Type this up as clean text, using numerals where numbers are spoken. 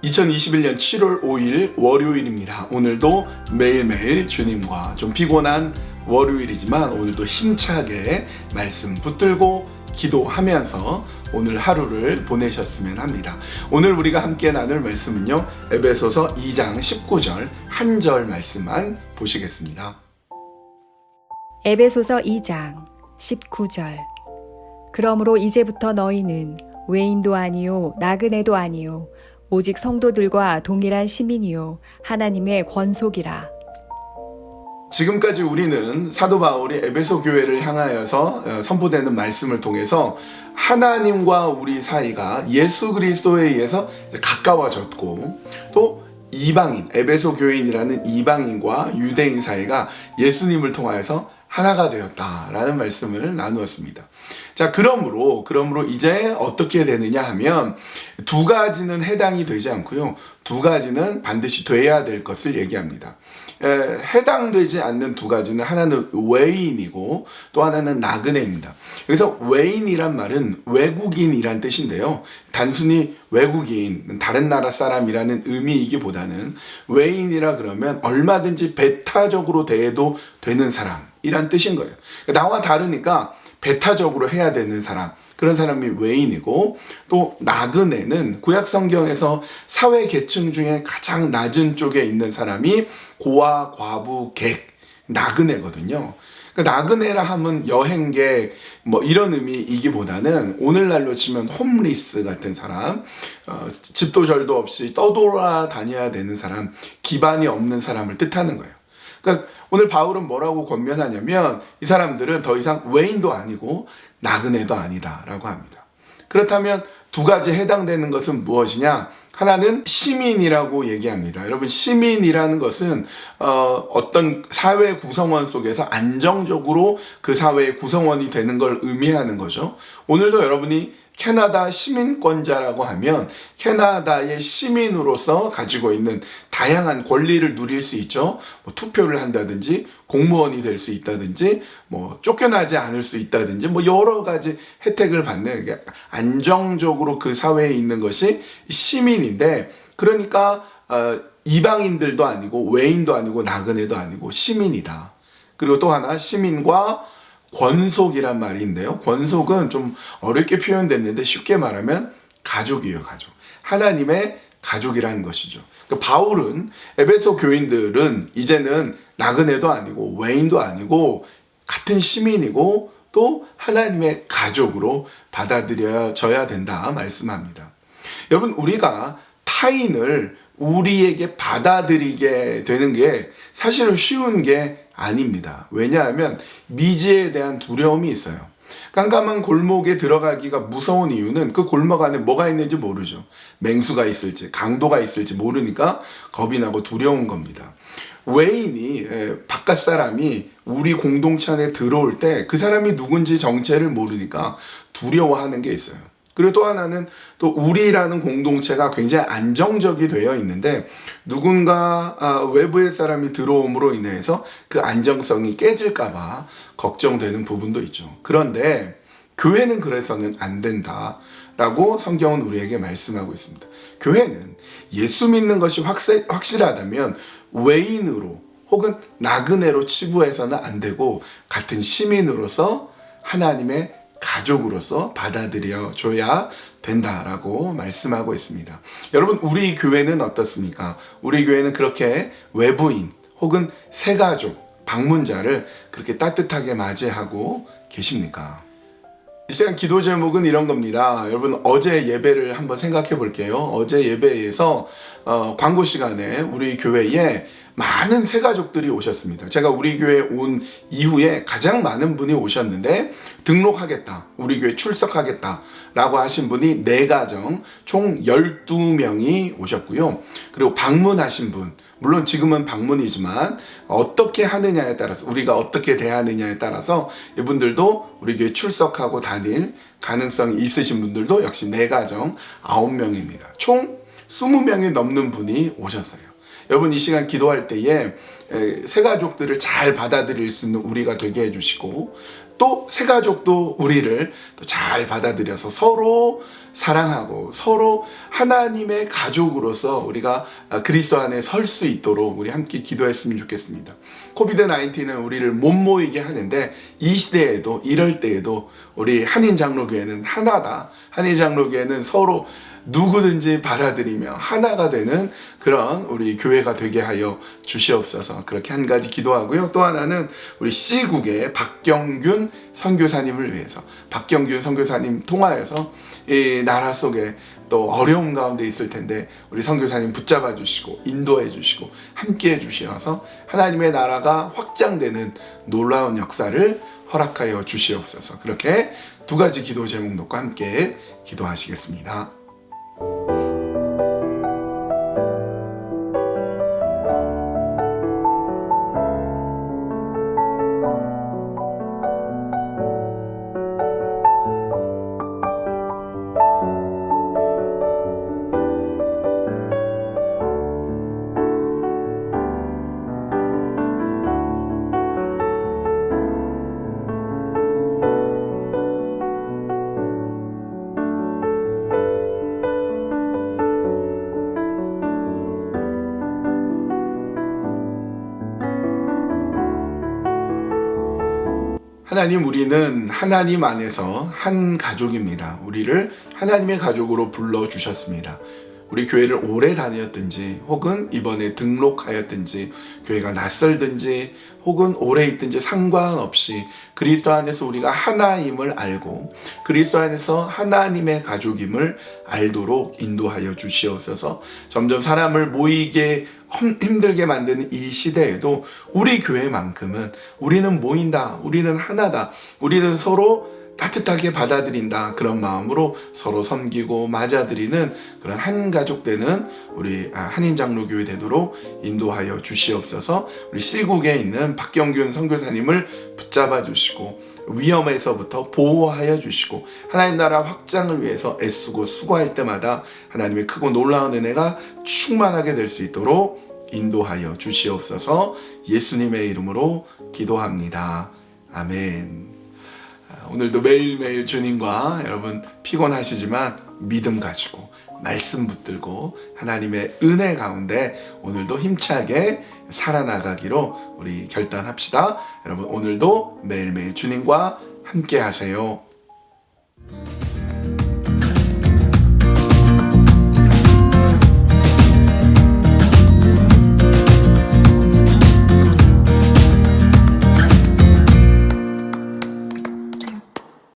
2021년 7월 5일 월요일입니다. 오늘도 매일매일 주님과 좀 피곤한 월요일이지만 오늘도 힘차게 말씀 붙들고 기도하면서 오늘 하루를 보내셨으면 합니다. 오늘 우리가 함께 나눌 말씀은요, 에베소서 2장 19절 한 절 말씀만 보시겠습니다. 에베소서 2장 19절. 그러므로 이제부터 너희는 외인도 아니요 나그네도 아니요 오직 성도들과 동일한 시민이요 하나님의 권속이라. 지금까지 우리는 사도 바울이 에베소 교회를 향하여서 선포되는 말씀을 통해서 하나님과 우리 사이가 예수 그리스도에 의해서 가까워졌고, 또 이방인, 에베소 교인이라는 이방인과 유대인 사이가 예수님을 통하여서 하나가 되었다라는 말씀을 나누었습니다. 자, 그러므로 이제 어떻게 되느냐 하면 두 가지는 해당이 되지 않고요, 두 가지는 반드시 돼야 될 것을 얘기합니다. 해당되지 않는 두 가지는 하나는 외인이고 또 하나는 나그네입니다. 그래서 외인이란 말은 외국인이란 뜻인데요, 단순히 외국인, 다른 나라 사람이라는 의미이기보다는 외인이라 그러면 얼마든지 배타적으로 대해도 되는 사람이란 뜻인 거예요. 나와 다르니까 배타적으로 해야 되는 사람, 그런 사람이 외인이고, 또 나그네는 구약 성경에서 사회 계층 중에 가장 낮은 쪽에 있는 사람이 고아, 과부, 객, 나그네거든요. 나그네라 하면 여행객 뭐 이런 의미이기보다는 오늘날로 치면 홈리스 같은 사람, 집도 절도 없이 떠돌아 다녀야 되는 사람, 기반이 없는 사람을 뜻하는 거예요. 그러니까 오늘 바울은 뭐라고 권면하냐면 이 사람들은 더 이상 외인도 아니고 나그네도 아니다라고 합니다. 그렇다면 두 가지 해당되는 것은 무엇이냐? 하나는 시민이라고 얘기합니다. 여러분, 시민이라는 것은 어떤 사회 구성원 속에서 안정적으로 그 사회의 구성원이 되는 걸 의미하는 거죠. 오늘도 여러분이 캐나다 시민권자라고 하면 캐나다의 시민으로서 가지고 있는 다양한 권리를 누릴 수 있죠. 뭐 투표를 한다든지 공무원이 될 수 있다든지 뭐 쫓겨나지 않을 수 있다든지 뭐 여러 가지 혜택을 받는, 안정적으로 그 사회에 있는 것이 시민인데, 그러니까 이방인들도 아니고 외인도 아니고 나그네도 아니고 시민이다. 그리고 또 하나, 시민과 권속이란 말이 있는데요, 권속은 좀 어렵게 표현됐는데 쉽게 말하면 가족이에요. 가족. 하나님의 가족이라는 것이죠. 그러니까 바울은 에베소 교인들은 이제는 나그네도 아니고 외인도 아니고 같은 시민이고 또 하나님의 가족으로 받아들여져야 된다 말씀합니다. 여러분, 우리가 타인을 우리에게 받아들이게 되는 게 사실은 쉬운 게 아닙니다. 왜냐하면 미지에 대한 두려움이 있어요. 깜깜한 골목에 들어가기가 무서운 이유는 그 골목 안에 뭐가 있는지 모르죠. 맹수가 있을지 강도가 있을지 모르니까 겁이 나고 두려운 겁니다. 외인이, 바깥 사람이 우리 공동체 안에 들어올 때 그 사람이 누군지 정체를 모르니까 두려워하는 게 있어요. 그리고 또 하나는, 또 우리라는 공동체가 굉장히 안정적이 되어 있는데 누군가 외부의 사람이 들어옴으로 인해서 그 안정성이 깨질까 봐 걱정되는 부분도 있죠. 그런데 교회는 그래서는 안 된다라고 성경은 우리에게 말씀하고 있습니다. 교회는 예수 믿는 것이 확실하다면 외인으로 혹은 나그네로 치부해서는 안 되고 같은 시민으로서 하나님의 가족으로서 받아들여줘야 된다라고 말씀하고 있습니다. 여러분, 우리 교회는 어떻습니까? 우리 교회는 그렇게 외부인 혹은 새가족, 방문자를 그렇게 따뜻하게 맞이하고 계십니까? 이 시간 기도 제목은 이런 겁니다. 여러분, 어제 예배를 한번 생각해 볼게요. 어제 예배에서 광고 시간에 우리 교회에 많은 새가족들이 오셨습니다. 제가 우리 교회에 온 이후에 가장 많은 분이 오셨는데, 등록하겠다, 우리 교회 출석하겠다 라고 하신 분이 4가정 총 12명이 오셨고요. 그리고 방문하신 분, 물론 지금은 방문이지만 어떻게 하느냐에 따라서, 우리가 어떻게 대하느냐에 따라서 이분들도 우리 교회 출석하고 다닐 가능성이 있으신 분들도 역시 4가정 9명입니다. 총 20명이 넘는 분이 오셨어요. 여러분, 이 시간 기도할 때에 새가족들을 잘 받아들일 수 있는 우리가 되게 해주시고, 또 새가족도 우리를 잘 받아들여서 서로 사랑하고 서로 하나님의 가족으로서 우리가 그리스도 안에 설 수 있도록 우리 함께 기도했으면 좋겠습니다. 코비드-19은 우리를 못 모이게 하는데 이 시대에도 이럴 때에도 우리 한인장로교회는 하나다. 한인장로교회는 서로 누구든지 받아들이며 하나가 되는 그런 우리 교회가 되게 하여 주시옵소서. 그렇게 한 가지 기도하고요. 또 하나는 우리 C국의 박경균 선교사님을 위해서, 박경균 선교사님 통하여서 이 나라 속에 또 어려움 가운데 있을 텐데 우리 선교사님 붙잡아 주시고 인도해 주시고 함께 해 주셔서 하나님의 나라가 확장되는 놀라운 역사를 허락하여 주시옵소서. 그렇게 두 가지 기도 제목 놓고 함께 기도하시겠습니다. 하나님, 우리는 하나님 안에서 한 가족입니다. 우리를 하나님의 가족으로 불러주셨습니다. 우리 교회를 오래 다녔든지 혹은 이번에 등록하였든지 교회가 낯설든지 혹은 오래 있든지 상관없이 그리스도 안에서 우리가 하나임을 알고 그리스도 안에서 하나님의 가족임을 알도록 인도하여 주시옵소서. 점점 사람을 모이게 힘들게 만드는 이 시대에도 우리 교회만큼은 우리는 모인다, 우리는 하나다, 우리는 서로 따뜻하게 받아들인다, 그런 마음으로 서로 섬기고 맞아들이는 그런 한 가족 되는 우리 한인장로교회 되도록 인도하여 주시옵소서. 우리 C국에 있는 박경균 선교사님을 붙잡아 주시고 위험에서부터 보호하여 주시고 하나님 나라 확장을 위해서 애쓰고 수고할 때마다 하나님의 크고 놀라운 은혜가 충만하게 될 수 있도록 인도하여 주시옵소서. 예수님의 이름으로 기도합니다. 아멘. 오늘도 매일매일 주님과 여러분 피곤하시지만 믿음 가지고 말씀 붙들고 하나님의 은혜 가운데 오늘도 힘차게 살아나가기로 우리 결단합시다. 여러분 오늘도 매일매일 주님과 함께 하세요.